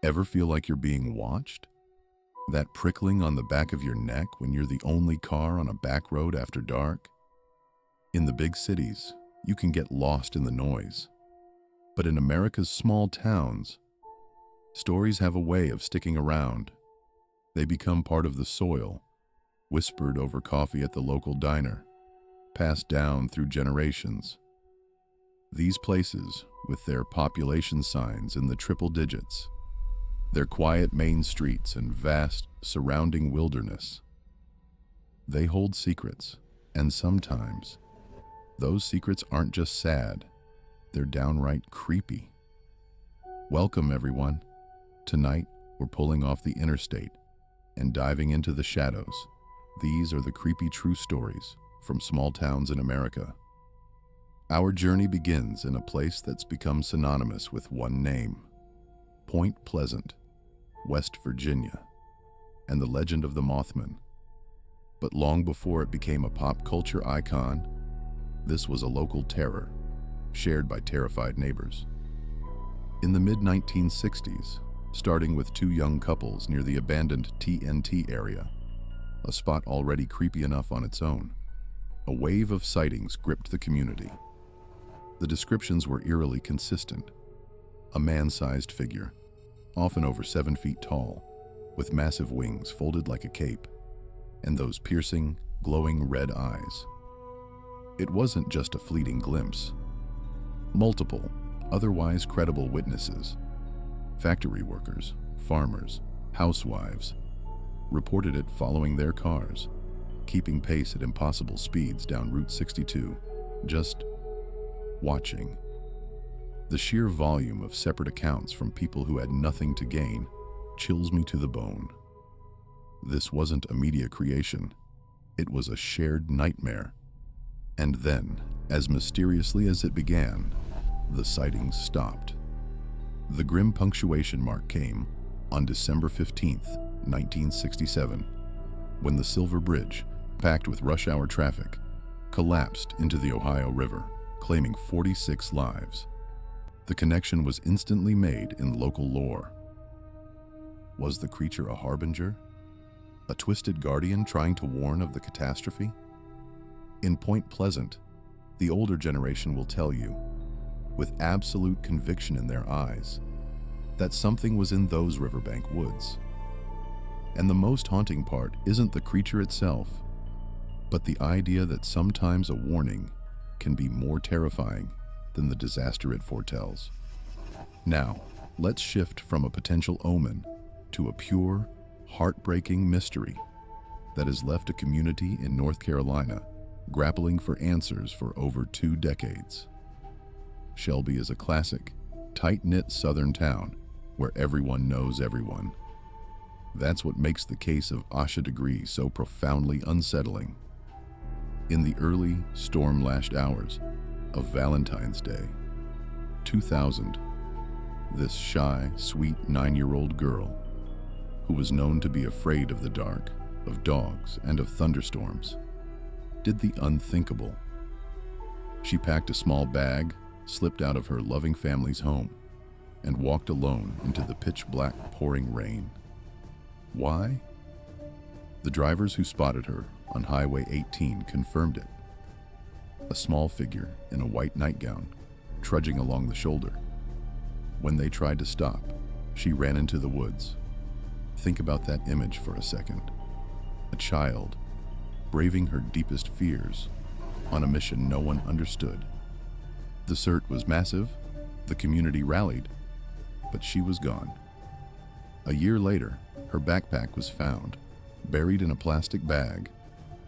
Ever feel like you're being watched? That prickling on the back of your neck when you're the only car on a back road after dark? In the big cities, you can get lost in the noise. But in America's small towns, stories have a way of sticking around. They become part of the soil, whispered over coffee at the local diner, passed down through generations. These places, with their population signs in the triple digits, their quiet main streets and vast surrounding wilderness, they hold secrets, and sometimes those secrets aren't just sad, they're downright creepy. Welcome, everyone. Tonight, we're pulling off the interstate and diving into the shadows. These are the creepy true stories from small towns in America. Our journey begins in a place that's become synonymous with one name: Point Pleasant, West Virginia, and the legend of the Mothman. But long before it became a pop culture icon, this was a local terror, shared by terrified neighbors. In the mid-1960s, starting with two young couples near the abandoned TNT area, a spot already creepy enough on its own, a wave of sightings gripped the community. The descriptions were eerily consistent: a man-sized figure, often over 7 feet tall, with massive wings folded like a cape, and those piercing, glowing red eyes. It wasn't just a fleeting glimpse. Multiple, otherwise credible witnesses, factory workers, farmers, housewives, reported it following their cars, keeping pace at impossible speeds down Route 62, just watching. The sheer volume of separate accounts from people who had nothing to gain chills me to the bone. This wasn't a media creation, it was a shared nightmare. And then, as mysteriously as it began, the sightings stopped. The grim punctuation mark came on December 15th, 1967, when the Silver Bridge, packed with rush hour traffic, collapsed into the Ohio River, claiming 46 lives. The connection was instantly made in local lore. Was the creature a harbinger? A twisted guardian trying to warn of the catastrophe? In Point Pleasant, the older generation will tell you, with absolute conviction in their eyes, that something was in those riverbank woods. And the most haunting part isn't the creature itself, but the idea that sometimes a warning can be more terrifying than the disaster it foretells. Now, let's shift from a potential omen to a pure, heartbreaking mystery that has left a community in North Carolina grappling for answers for over 2 decades. Shelby is a classic, tight-knit southern town where everyone knows everyone. That's what makes the case of Asha Degree so profoundly unsettling. In the early, storm-lashed hours of Valentine's Day, 2000, this shy, sweet 9-year-old girl, who was known to be afraid of the dark, of dogs, and of thunderstorms, did the unthinkable. She packed a small bag, slipped out of her loving family's home, and walked alone into the pitch-black pouring rain. Why? The drivers who spotted her on Highway 18 confirmed it. A small figure in a white nightgown, trudging along the shoulder. When they tried to stop, she ran into the woods. Think about that image for a second. A child, braving her deepest fears, on a mission no one understood. The cert was massive, the community rallied, but she was gone. A year later, her backpack was found, buried in a plastic bag,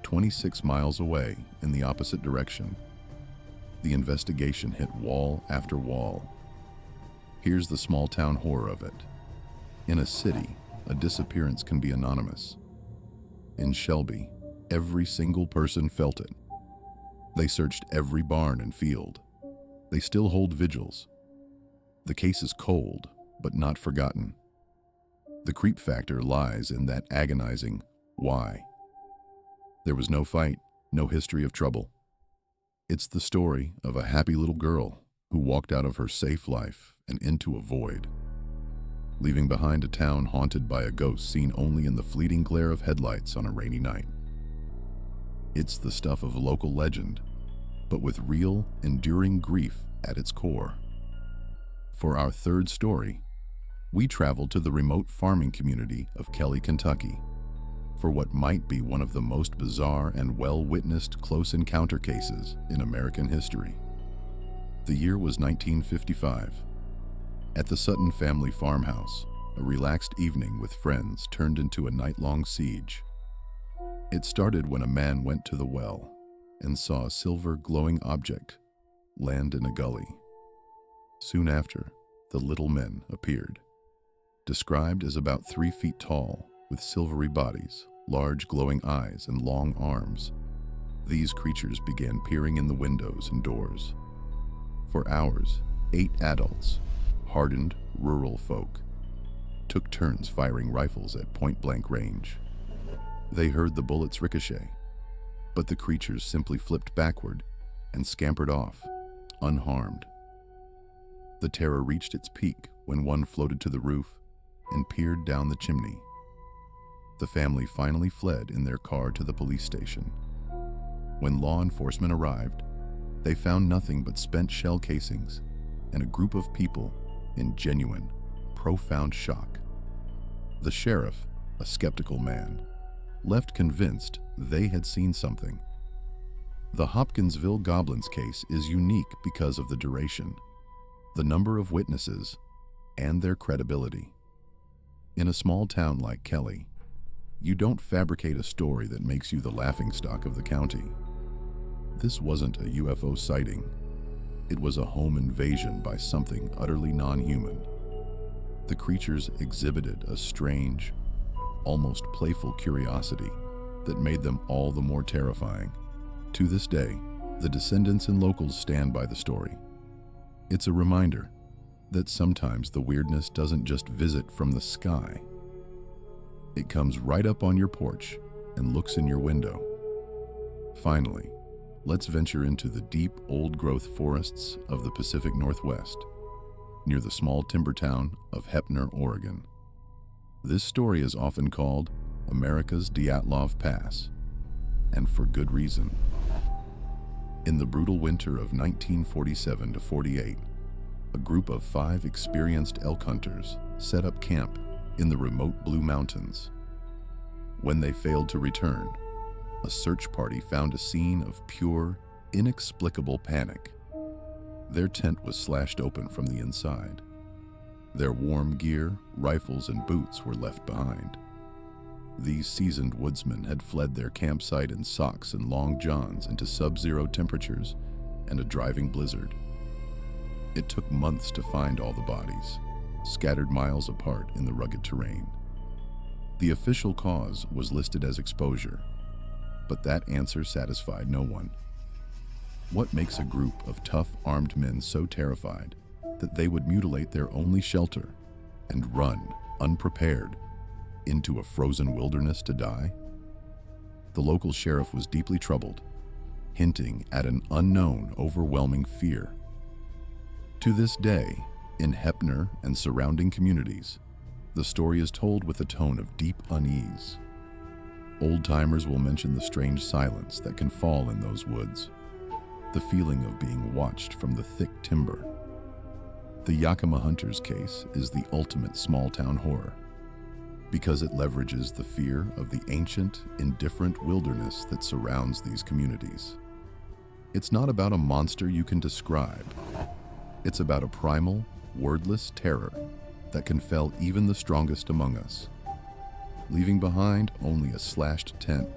26 miles away in the opposite direction. The investigation hit wall after wall. Here's the small town horror of it. In a city, a disappearance can be anonymous. In Shelby, every single person felt it. They searched every barn and field. They still hold vigils. The case is cold, but not forgotten. The creep factor lies in that agonizing why. There was no fight, no history of trouble. It's the story of a happy little girl who walked out of her safe life and into a void. leaving behind a town haunted by a ghost seen only in the fleeting glare of headlights on a rainy night. It's the stuff of local legend, but with real, enduring grief at its core. For our third story, we travel to the remote farming community of Kelly, Kentucky, for what might be one of the most bizarre and well-witnessed close encounter cases in American history. The year was 1955. At the Sutton family farmhouse, a relaxed evening with friends turned into a night-long siege. It started when a man went to the well and saw a silver glowing object land in a gully. Soon after, the little men appeared, described as about 3 feet tall, with silvery bodies, large glowing eyes, and long arms. These creatures began peering in the windows and doors. For hours, 8 adults, hardened rural folk, took turns firing rifles at point-blank range. They heard the bullets ricochet, but the creatures simply flipped backward and scampered off, unharmed. The terror reached its peak when one floated to the roof and peered down the chimney. The family finally fled in their car to the police station. When law enforcement arrived, they found nothing but spent shell casings and a group of people in genuine, profound shock. The sheriff, a skeptical man, left convinced they had seen something. The Hopkinsville Goblins case is unique because of the duration, the number of witnesses, and their credibility. In a small town like Kelly, you don't fabricate a story that makes you the laughingstock of the county. This wasn't a UFO sighting. It was a home invasion by something utterly non-human. The creatures exhibited a strange, almost playful curiosity that made them all the more terrifying. To this day, the descendants and locals stand by the story. It's a reminder that sometimes the weirdness doesn't just visit from the sky. It comes right up on your porch and looks in your window. Finally, let's venture into the deep, old-growth forests of the Pacific Northwest, near the small timber town of Heppner, Oregon. This story is often called America's Dyatlov Pass, and for good reason. In the brutal winter of 1947 to 48, a group of 5 experienced elk hunters set up camp in the remote Blue Mountains. When they failed to return, a search party found a scene of pure, inexplicable panic. Their tent was slashed open from the inside. Their warm gear, rifles, and boots were left behind. These seasoned woodsmen had fled their campsite in socks and long johns into sub-zero temperatures and a driving blizzard. It took months to find all the bodies, scattered miles apart in the rugged terrain. The official cause was listed as exposure, but that answer satisfied no one. What makes a group of tough, armed men so terrified that they would mutilate their only shelter and run, unprepared, into a frozen wilderness to die? The local sheriff was deeply troubled, hinting at an unknown, overwhelming fear. To this day, in Heppner and surrounding communities, the story is told with a tone of deep unease. Old-timers will mention the strange silence that can fall in those woods, the feeling of being watched from the thick timber. The Yakima Hunters case is the ultimate small-town horror, because it leverages the fear of the ancient, indifferent wilderness that surrounds these communities. It's not about a monster you can describe. It's about a primal, wordless terror that can fell even the strongest among us, leaving behind only a slashed tent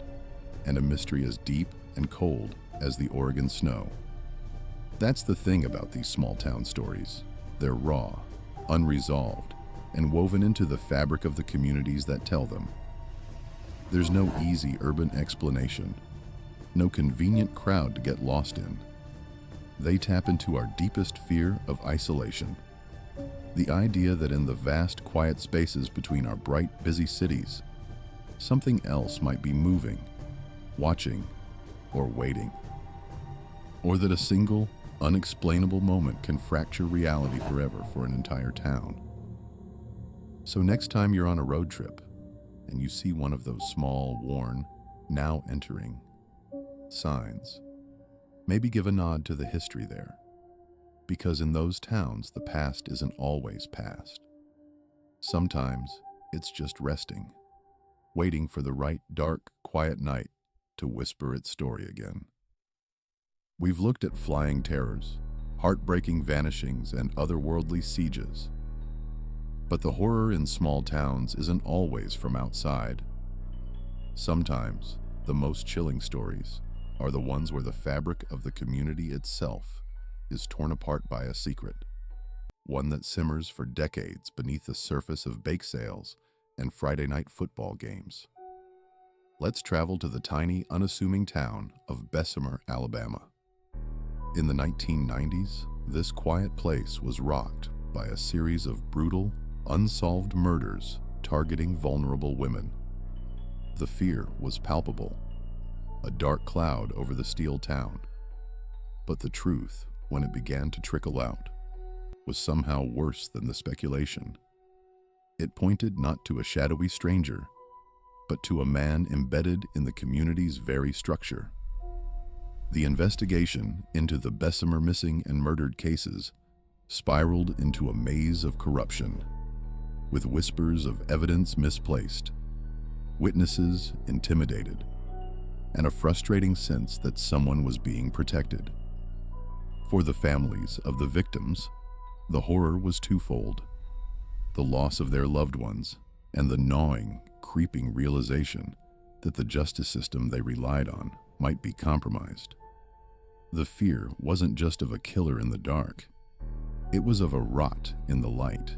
and a mystery as deep and cold as the Oregon snow. That's the thing about these small-town stories. They're raw, unresolved, and woven into the fabric of the communities that tell them. There's no easy urban explanation, no convenient crowd to get lost in. They tap into our deepest fear of isolation. The idea that in the vast, quiet spaces between our bright, busy cities, something else might be moving, watching, or waiting. Or that a single, unexplainable moment can fracture reality forever for an entire town. So next time you're on a road trip and you see one of those small, worn, now entering signs, maybe give a nod to the history there. Because in those towns, the past isn't always past. Sometimes it's just resting, waiting for the right dark, quiet night to whisper its story again. We've looked at flying terrors, heartbreaking vanishings, and otherworldly sieges. But the horror in small towns isn't always from outside. Sometimes the most chilling stories are the ones where the fabric of the community itself is torn apart by a secret, one that simmers for decades beneath the surface of bake sales and Friday night football games. Let's travel to the tiny, unassuming town of Bessemer, Alabama. In the 1990s, this quiet place was rocked by a series of brutal, unsolved murders targeting vulnerable women. The fear was palpable, a dark cloud over the steel town. But the truth, when it began to trickle out, was somehow worse than the speculation. It pointed not to a shadowy stranger, but to a man embedded in the community's very structure. The investigation into the Bessemer missing and murdered cases spiraled into a maze of corruption, with whispers of evidence misplaced, witnesses intimidated, and a frustrating sense that someone was being protected. For the families of the victims, the horror was twofold: the loss of their loved ones and the gnawing, creeping realization that the justice system they relied on might be compromised. The fear wasn't just of a killer in the dark. It was of a rot in the light,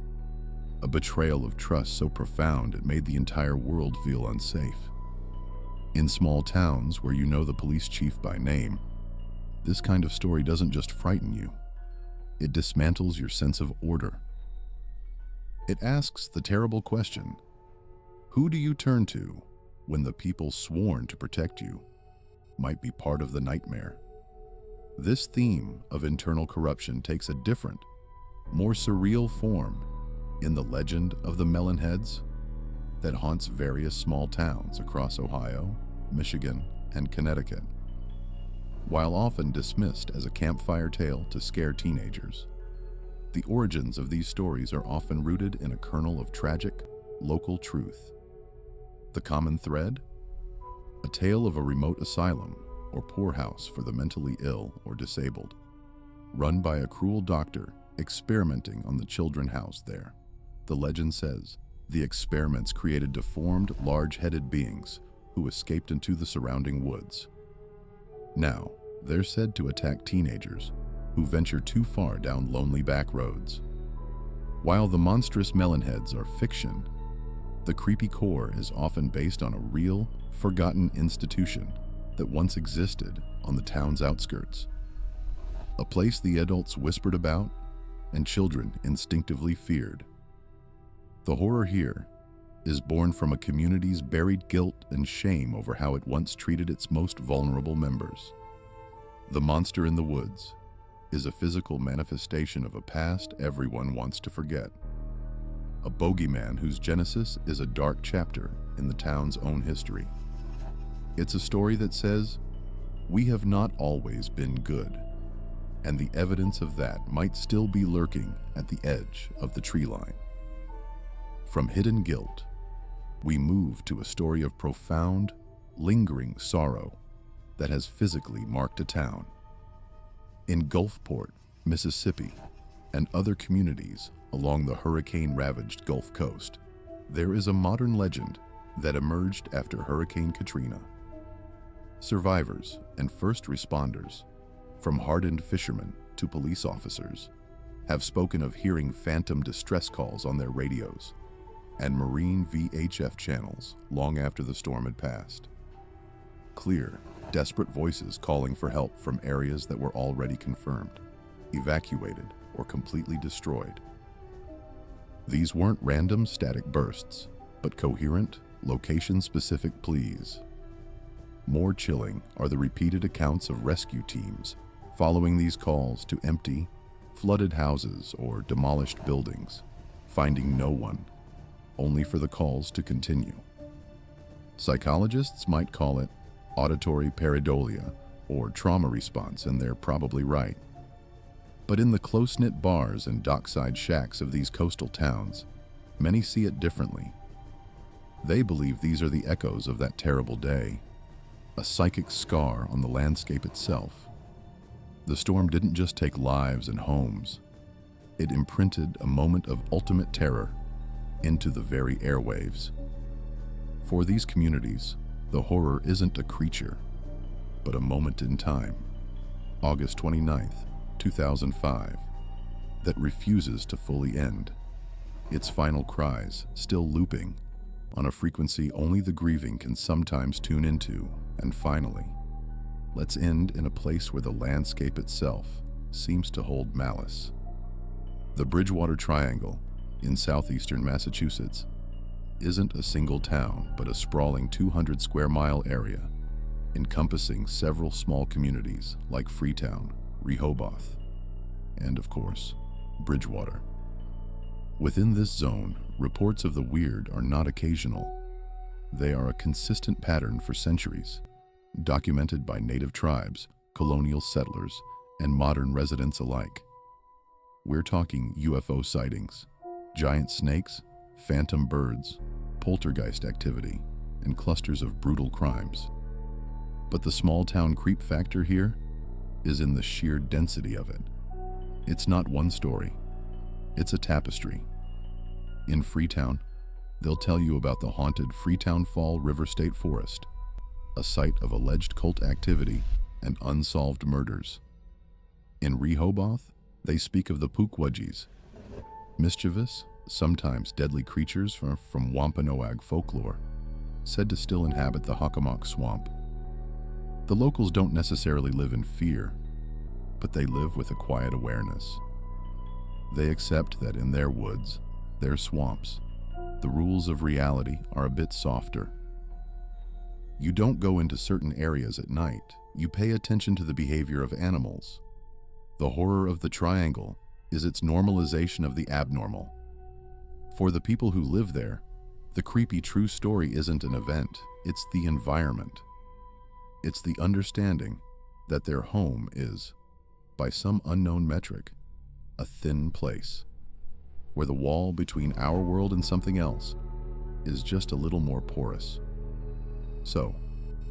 a betrayal of trust so profound it made the entire world feel unsafe. In small towns where you know the police chief by name, this kind of story doesn't just frighten you, it dismantles your sense of order. It asks the terrible question: who do you turn to when the people sworn to protect you might be part of the nightmare? This theme of internal corruption takes a different, more surreal form in the legend of the Melonheads that haunts various small towns across Ohio, Michigan, and Connecticut. While often dismissed as a campfire tale to scare teenagers, the origins of these stories are often rooted in a kernel of tragic, local truth. The common thread? A tale of a remote asylum or poorhouse for the mentally ill or disabled, run by a cruel doctor experimenting on the children housed there. The legend says the experiments created deformed, large-headed beings who escaped into the surrounding woods. Now, they're said to attack teenagers who venture too far down lonely back roads. While the monstrous Melonheads are fiction, the creepy core is often based on a real, forgotten institution that once existed on the town's outskirts. A place the adults whispered about and children instinctively feared. The horror here is born from a community's buried guilt and shame over how it once treated its most vulnerable members. The monster in the woods is a physical manifestation of a past everyone wants to forget. A bogeyman whose genesis is a dark chapter in the town's own history. It's a story that says, we have not always been good, and the evidence of that might still be lurking at the edge of the tree line. From hidden guilt, we move to a story of profound, lingering sorrow that has physically marked a town. In Gulfport, Mississippi, and other communities along the hurricane-ravaged Gulf Coast, there is a modern legend that emerged after Hurricane Katrina. Survivors and first responders, from hardened fishermen to police officers, have spoken of hearing phantom distress calls on their radios and marine VHF channels long after the storm had passed. Clear, desperate voices calling for help from areas that were already confirmed, evacuated, or completely destroyed. These weren't random static bursts, but coherent, location-specific pleas. More chilling are the repeated accounts of rescue teams following these calls to empty, flooded houses or demolished buildings, finding no one, only for the calls to continue. Psychologists might call it auditory pareidolia or trauma response, and they're probably right. But in the close-knit bars and dockside shacks of these coastal towns, many see it differently. They believe these are the echoes of that terrible day, a psychic scar on the landscape itself. The storm didn't just take lives and homes. It imprinted a moment of ultimate terror into the very airwaves. For these communities, the horror isn't a creature, but a moment in time, August 29th, 2005, that refuses to fully end, its final cries still looping on a frequency only the grieving can sometimes tune into. And finally, let's end in a place where the landscape itself seems to hold malice. The Bridgewater Triangle in southeastern Massachusetts isn't a single town, but a sprawling 200 square mile area encompassing several small communities like Freetown, Rehoboth, and of course, Bridgewater. Within this zone, reports of the weird are not occasional. They are a consistent pattern for centuries, documented by native tribes, colonial settlers, and modern residents alike. We're talking UFO sightings, giant snakes, phantom birds, poltergeist activity, and clusters of brutal crimes. But the small-town creep factor here is in the sheer density of it. It's not one story, it's a tapestry. In Freetown, they'll tell you about the haunted Freetown Fall River State Forest, a site of alleged cult activity and unsolved murders. In Rehoboth, they speak of the Pookwudgies, mischievous, sometimes deadly creatures from Wampanoag folklore, said to still inhabit the Hockomock Swamp. The locals don't necessarily live in fear, but they live with a quiet awareness. They accept that in their woods, their swamps, the rules of reality are a bit softer. You don't go into certain areas at night. You pay attention to the behavior of animals. The horror of the triangle is its normalization of the abnormal. For the people who live there, the creepy true story isn't an event, it's the environment. It's the understanding that their home is, by some unknown metric, a thin place, where the wall between our world and something else is just a little more porous. So,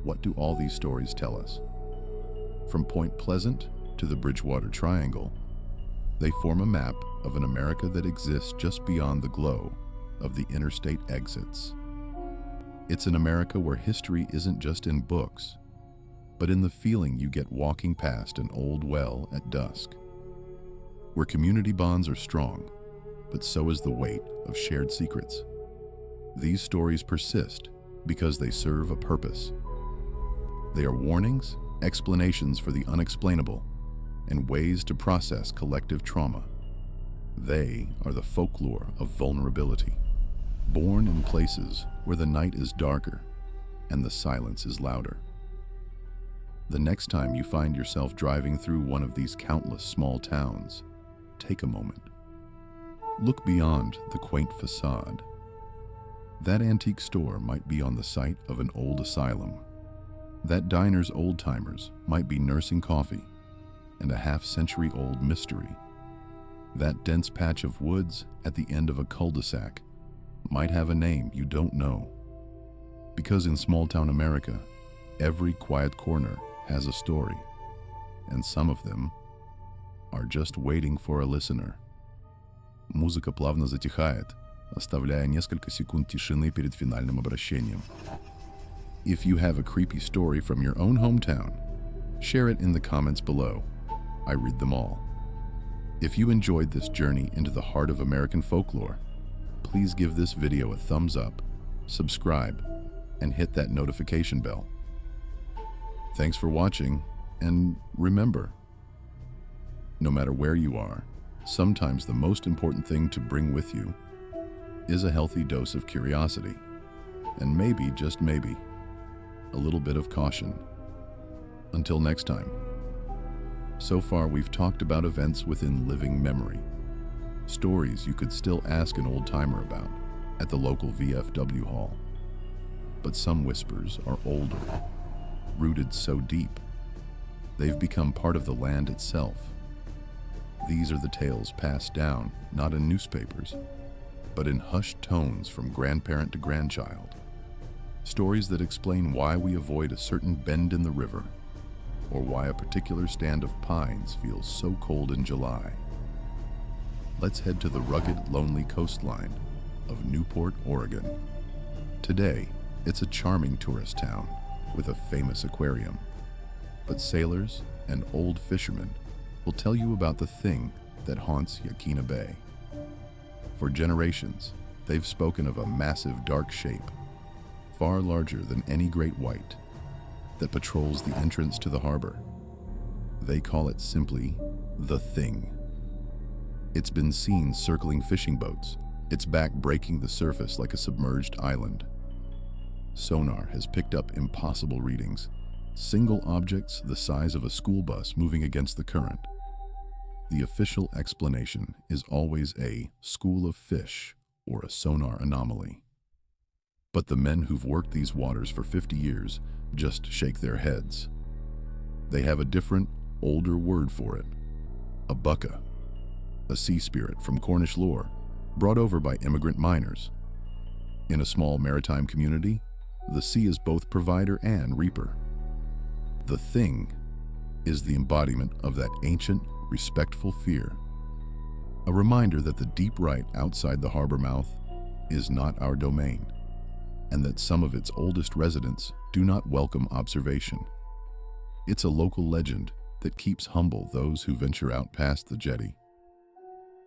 what do all these stories tell us? From Point Pleasant to the Bridgewater Triangle, they form a map of an America that exists just beyond the glow of the interstate exits. It's an America where history isn't just in books, but in the feeling you get walking past an old well at dusk. Where community bonds are strong, but so is the weight of shared secrets. These stories persist because they serve a purpose. They are warnings, explanations for the unexplainable, and ways to process collective trauma. They are the folklore of vulnerability, born in places where the night is darker and the silence is louder. The next time you find yourself driving through one of these countless small towns, take a moment. Look beyond the quaint facade. That antique store might be on the site of an old asylum. That diner's old-timers might be nursing coffee and a half-century-old mystery. That dense patch of woods at the end of a cul-de-sac might have a name you don't know. Because in small-town America, every quiet corner has a story, and some of them are just waiting for a listener. Музыка плавно затихает, оставляя несколько секунд тишины перед финальным обращением. If you have a creepy story from your own hometown, share it in the comments below. I read them all. If you enjoyed this journey into the heart of American folklore, please give this video a thumbs up, subscribe, and hit that notification bell. Thanks for watching, and remember, no matter where you are, sometimes the most important thing to bring with you is a healthy dose of curiosity, and maybe, just maybe, a little bit of caution. Until next time. So far, we've talked about events within living memory, stories you could still ask an old-timer about, at the local VFW hall. But some whispers are older, rooted so deep, they've become part of the land itself. These are the tales passed down, not in newspapers, but in hushed tones from grandparent to grandchild. Stories that explain why we avoid a certain bend in the river, or why a particular stand of pines feels so cold in July. Let's head to the rugged, lonely coastline of Newport, Oregon. Today, it's a charming tourist town with a famous aquarium. But sailors and old fishermen will tell you about the thing that haunts Yaquina Bay. For generations, they've spoken of a massive dark shape, far larger than any great white, that patrols the entrance to the harbor. They call it simply the Thing. It's been seen circling fishing boats, its back breaking the surface like a submerged island. Sonar has picked up impossible readings, single objects the size of a school bus moving against the current. The official explanation is always a school of fish or a sonar anomaly. But the men who've worked these waters for 50 years just shake their heads. They have a different, older word for it: a bucka, a sea spirit from Cornish lore, brought over by immigrant miners. In a small maritime community, the sea is both provider and reaper. The Thing is the embodiment of that ancient, respectful fear. A reminder that the deep right outside the harbor mouth is not our domain, and that some of its oldest residents do not welcome observation. It's a local legend that keeps humble those who venture out past the jetty.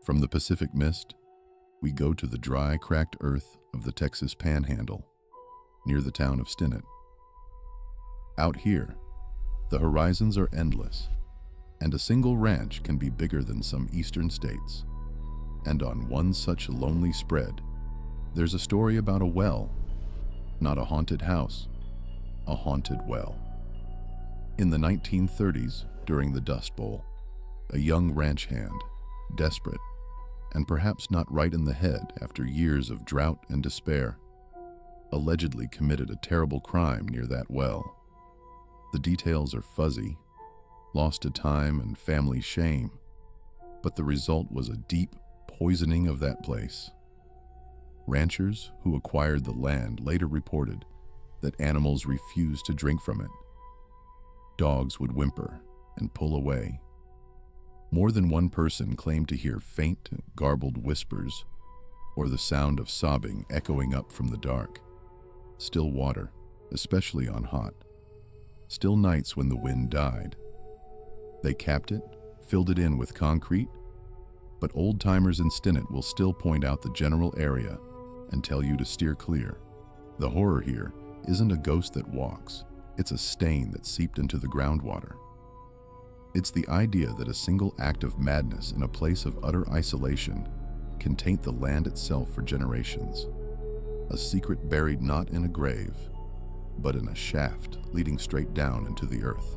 From the Pacific mist, we go to the dry, cracked earth of the Texas Panhandle, near the town of Stinnett. Out here, the horizons are endless, and a single ranch can be bigger than some eastern states. And on one such lonely spread, there's a story about a well, not a haunted house, a haunted well. In the 1930s, during the Dust Bowl, a young ranch hand, desperate, and perhaps not right in the head after years of drought and despair, allegedly committed a terrible crime near that well. The details are fuzzy, lost to time and family shame, but the result was a deep poisoning of that place. Ranchers who acquired the land later reported that animals refused to drink from it. Dogs would whimper and pull away. More than one person claimed to hear faint, garbled whispers or the sound of sobbing echoing up from the dark. Still water, especially on hot, still nights when the wind died. They capped it, filled it in with concrete, but old-timers in Stinnett will still point out the general area and tell you to steer clear. The horror here isn't a ghost that walks, it's a stain that seeped into the groundwater. It's the idea that a single act of madness in a place of utter isolation can taint the land itself for generations. A secret buried not in a grave, but in a shaft leading straight down into the earth.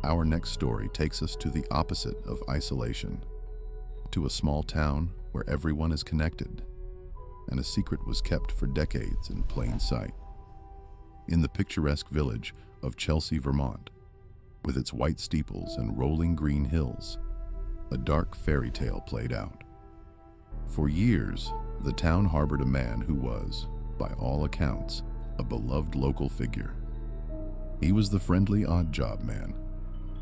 Our next story takes us to the opposite of isolation, to a small town where everyone is connected, and a secret was kept for decades in plain sight. In the picturesque village of Chelsea, Vermont, with its white steeples and rolling green hills, a dark fairy tale played out. For years, the town harbored a man who was, by all accounts, a beloved local figure. He was the friendly odd job man,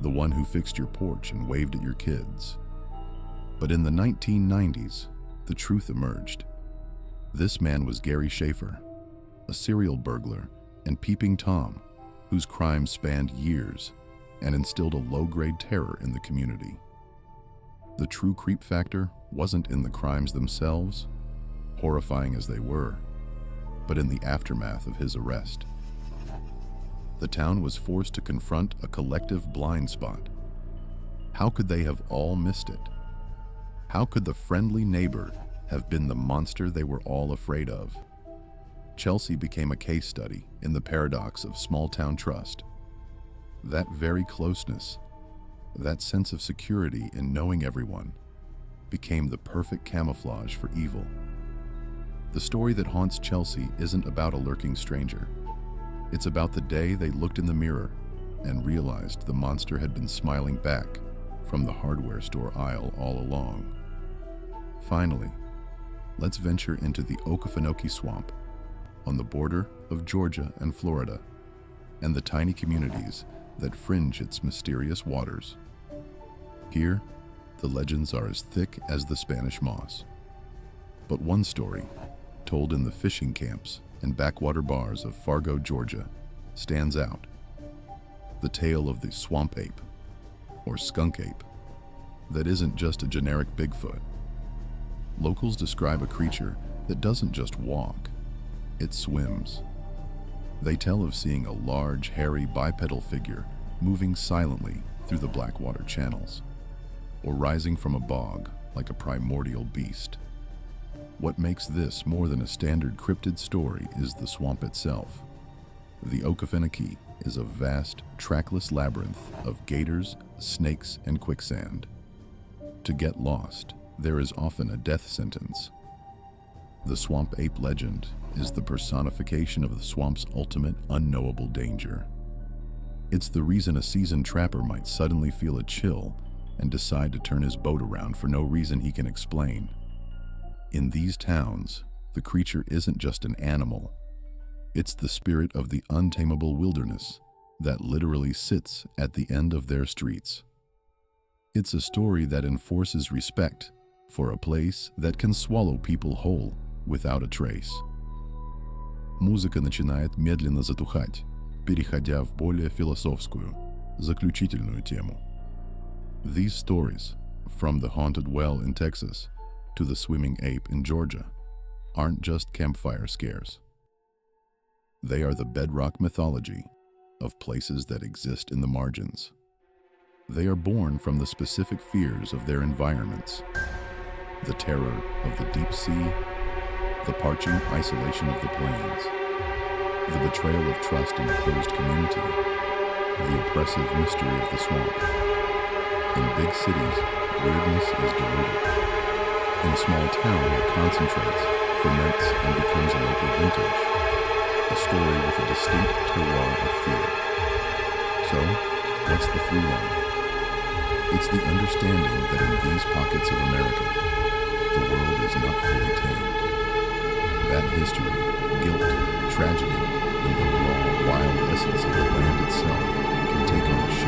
the one who fixed your porch and waved at your kids. But in the 1990s, the truth emerged. This man was Gary Schaefer, a serial burglar and peeping Tom, whose crimes spanned years and instilled a low-grade terror in the community. The true creep factor wasn't in the crimes themselves, horrifying as they were, but in the aftermath of his arrest. The town was forced to confront a collective blind spot. How could they have all missed it? How could the friendly neighbor have been the monster they were all afraid of? Chelsea became a case study in the paradox of small-town trust. That very closeness, that sense of security in knowing everyone, became the perfect camouflage for evil. The story that haunts Chelsea isn't about a lurking stranger. It's about the day they looked in the mirror and realized the monster had been smiling back from the hardware store aisle all along. Finally, let's venture into the Okefenokee Swamp on the border of Georgia and Florida, and the tiny communities that fringe its mysterious waters. Here, the legends are as thick as the Spanish moss. But one story, told in the fishing camps and backwater bars of Fargo, Georgia, stands out. The tale of the swamp ape, or skunk ape, that isn't just a generic Bigfoot. Locals describe a creature that doesn't just walk, it swims. They tell of seeing a large, hairy bipedal figure moving silently through the blackwater channels, or rising from a bog like a primordial beast. What makes this more than a standard cryptid story is the swamp itself. The Okefenokee is a vast, trackless labyrinth of gators, snakes, and quicksand. To get lost, there is often a death sentence. The swamp ape legend is the personification of the swamp's ultimate unknowable danger. It's the reason a seasoned trapper might suddenly feel a chill and decide to turn his boat around for no reason he can explain. In these towns, the creature isn't just an animal. It's the spirit of the untamable wilderness that literally sits at the end of their streets. It's a story that enforces respect for a place that can swallow people whole without a trace. Музыка начинает медленно затухать, переходя в более философскую, заключительную тему. These stories, from the haunted well in Texas to the swimming ape in Georgia, aren't just campfire scares. They are the bedrock mythology of places that exist in the margins. They are born from the specific fears of their environments, the terror of the deep sea, the parching isolation of the plains, the betrayal of trust in a closed community, the oppressive mystery of the swamp. In big cities, weirdness is diluted. In a small town, it concentrates, ferments, and becomes a local vintage, a story with a distinct terroir of fear. So, what's the through line? It's the understanding that in these pockets of America, the world is not fully tamed. That history, guilt, tragedy, and the raw, wild essence of the land itself can take on a shape